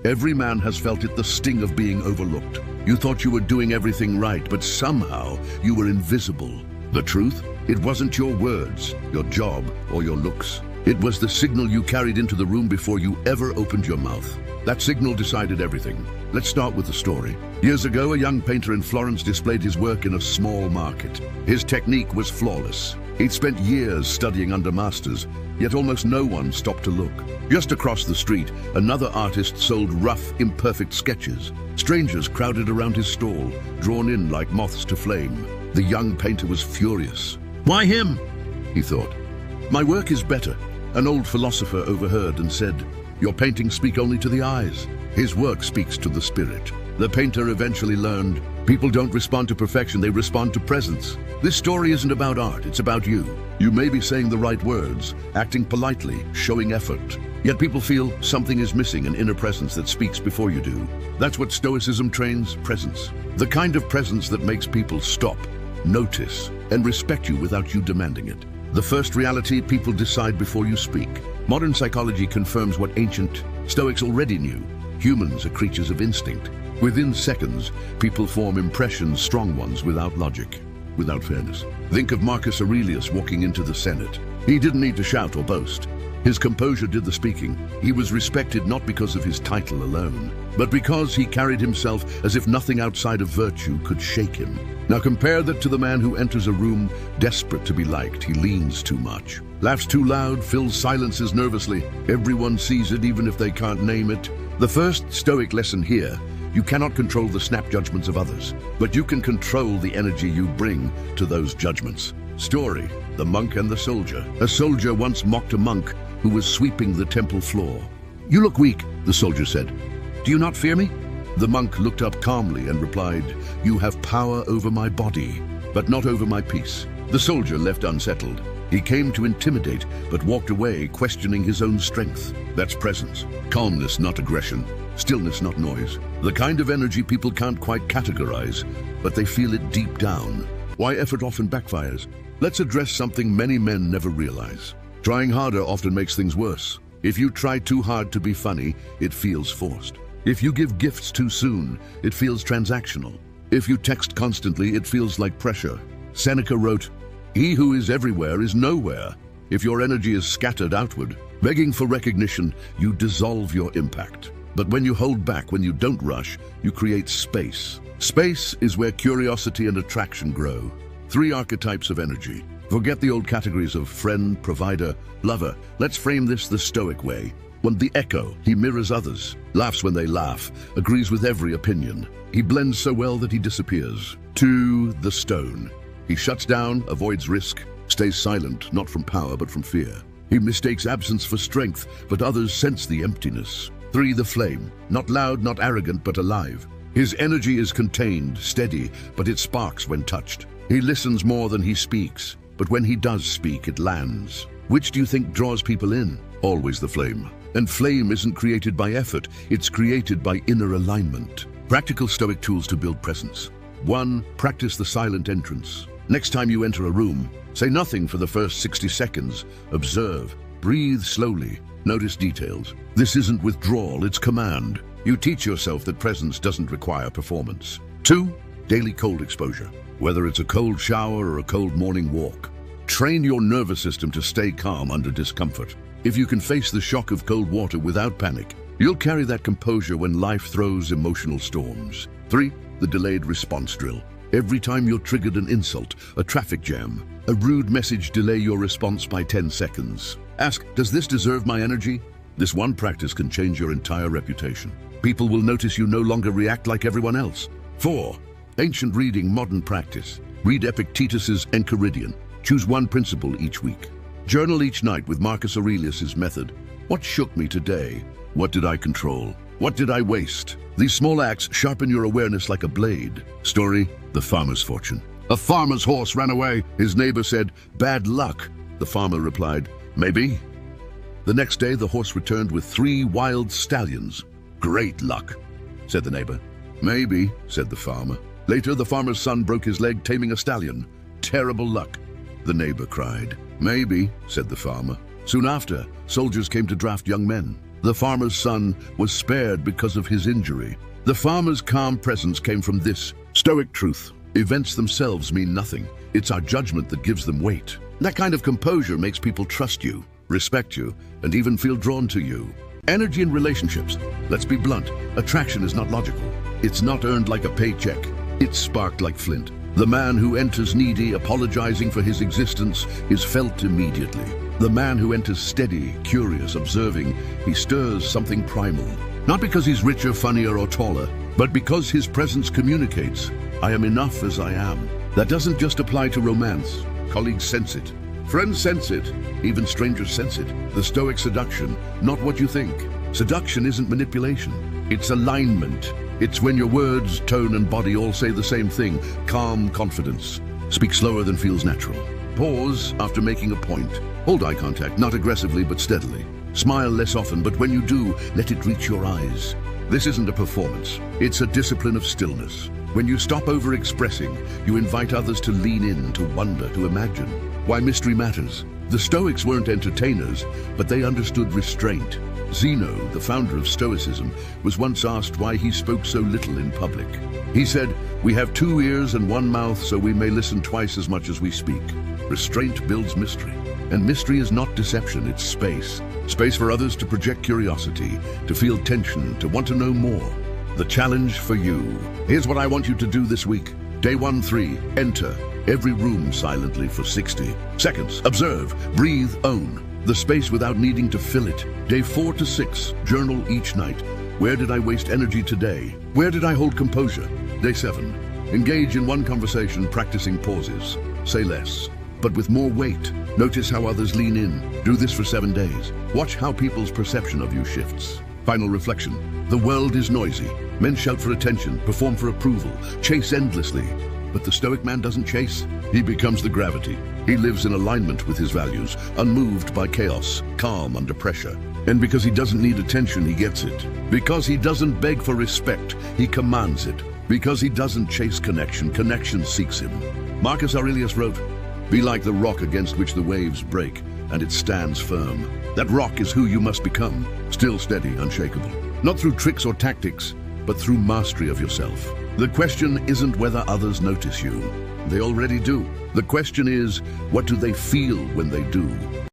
Every man has felt it, the sting of being overlooked. You thought you were doing everything right, but somehow you were invisible. The truth? It wasn't your words, your job, or your looks. It was the signal you carried into the room before you ever opened your mouth. That signal decided everything. Let's start with the story. Years ago, a young painter in Florence displayed his work in a small market. His technique was flawless. He'd spent years studying under masters, yet almost no one stopped to look. Just across the street, another artist sold rough, imperfect sketches. Strangers crowded around his stall, drawn in like moths to flame. The young painter was furious. "Why him?" he thought. "My work is better." An old philosopher overheard and said, "Your paintings speak only to the eyes. His work speaks to the spirit." The painter eventually learned, people don't respond to perfection, they respond to presence. This story isn't about art, it's about you. You may be saying the right words, acting politely, showing effort, yet people feel something is missing, an inner presence that speaks before you do. That's what Stoicism trains, presence. The kind of presence that makes people stop, notice, and respect you without you demanding it. The first reality, people decide before you speak. Modern psychology confirms what ancient Stoics already knew. Humans are creatures of instinct. Within seconds, people form impressions, strong ones, without logic, without fairness. Think of Marcus Aurelius walking into the Senate. He didn't need to shout or boast. His composure did the speaking. He was respected not because of his title alone, but because he carried himself as if nothing outside of virtue could shake him. Now compare that to the man who enters a room desperate to be liked. He leans too much, laughs too loud, fills silences nervously. Everyone sees it even if they can't name it. The first Stoic lesson here: you cannot control the snap judgments of others, but you can control the energy you bring to those judgments. Story: the monk and the soldier. A soldier once mocked a monk who was sweeping the temple floor. "You look weak," the soldier said. "Do you not fear me?" The monk looked up calmly and replied, "You have power over my body, but not over my peace." The soldier left unsettled. He came to intimidate, but walked away, questioning his own strength. That's presence. Calmness, not aggression. Stillness, not noise. The kind of energy people can't quite categorize, but they feel it deep down. Why effort often backfires? Let's address something many men never realize. Trying harder often makes things worse. If you try too hard to be funny, it feels forced. If you give gifts too soon, it feels transactional. If you text constantly, it feels like pressure. Seneca wrote, "He who is everywhere is nowhere." If your energy is scattered outward, begging for recognition, you dissolve your impact. But when you hold back, when you don't rush, you create space. Space is where curiosity and attraction grow. 3 archetypes of energy. Forget the old categories of friend, provider, lover. Let's frame this the Stoic way. 1. The echo. He mirrors others, laughs when they laugh, agrees with every opinion. He blends so well that he disappears. 2. The stone. He shuts down, avoids risk, stays silent, not from power but from fear. He mistakes absence for strength, but others sense the emptiness. 3. The flame. Not loud, not arrogant, but alive. His energy is contained, steady, but it sparks when touched. He listens more than he speaks, but when he does speak, it lands. Which do you think draws people in? Always the flame. And flame isn't created by effort, it's created by inner alignment. Practical Stoic tools to build presence. 1. Practice the silent entrance. Next time you enter a room, say nothing for the first 60 seconds. Observe, breathe slowly, notice details. This isn't withdrawal, it's command. You teach yourself that presence doesn't require performance. 2. Daily cold exposure. Whether it's a cold shower or a cold morning walk, train your nervous system to stay calm under discomfort. If you can face the shock of cold water without panic, you'll carry that composure when life throws emotional storms. 3. The delayed response drill. Every time you're triggered an insult, a traffic jam, a rude message, delay your response by 10 seconds. Ask, does this deserve my energy? This one practice can change your entire reputation. People will notice you no longer react like everyone else. 4. Ancient reading, modern practice. Read Epictetus's Enchiridion. Choose one principle each week. Journal each night with Marcus Aurelius' method. What shook me today? What did I control? What did I waste? These small acts sharpen your awareness like a blade. Story: the farmer's fortune. A farmer's horse ran away. His neighbor said, "Bad luck." The farmer replied, "Maybe." The next day, the horse returned with 3 wild stallions. "Great luck," said the neighbor. "Maybe," said the farmer. Later, the farmer's son broke his leg taming a stallion. "Terrible luck," the neighbor cried. "Maybe," said the farmer. Soon after, soldiers came to draft young men. The farmer's son was spared because of his injury. The farmer's calm presence came from this Stoic truth. Events themselves mean nothing. It's our judgment that gives them weight. That kind of composure makes people trust you, respect you, and even feel drawn to you. Energy in relationships. Let's be blunt. Attraction is not logical. It's not earned like a paycheck. It's sparked like flint. The man who enters needy, apologizing for his existence, is felt immediately. The man who enters steady, curious, observing, he stirs something primal. Not because he's richer, funnier, or taller, but because his presence communicates, I am enough as I am. That doesn't just apply to romance. Colleagues sense it. Friends sense it. Even strangers sense it. The Stoic seduction, not what you think. Seduction isn't manipulation. It's alignment. It's when your words, tone, and body all say the same thing. Calm confidence. Speak slower than feels natural. Pause after making a point. Hold eye contact, not aggressively but steadily. Smile less often, but when you do, let it reach your eyes. This isn't a performance. It's a discipline of stillness. When you stop over-expressing, you invite others to lean in, to wonder, to imagine. Why mystery matters. The Stoics weren't entertainers, but they understood restraint. Zeno, the founder of Stoicism, was once asked why he spoke so little in public. He said, "We have 2 ears and 1 mouth, so we may listen twice as much as we speak." Restraint builds mystery. And mystery is not deception, it's space. Space for others to project curiosity, to feel tension, to want to know more. The challenge for you. Here's what I want you to do this week. Day 1-3, enter every room silently for 60 seconds. Observe, breathe, own the space without needing to fill it. Day 4-6, journal each night. Where did I waste energy today? Where did I hold composure? Day 7, engage in one conversation, practicing pauses. Say less, but with more weight. Notice how others lean in. Do this for 7 days. Watch how people's perception of you shifts. Final reflection. The world is noisy. Men shout for attention, perform for approval, chase endlessly. But the Stoic man doesn't chase. He becomes the gravity. He lives in alignment with his values, unmoved by chaos, calm under pressure. And because he doesn't need attention, he gets it. Because he doesn't beg for respect, he commands it. Because he doesn't chase connection, connection seeks him. Marcus Aurelius wrote, "Be like the rock against which the waves break, and it stands firm." That rock is who you must become, still steady, unshakable. Not through tricks or tactics, but through mastery of yourself. The question isn't whether others notice you. They already do. The question is, what do they feel when they do?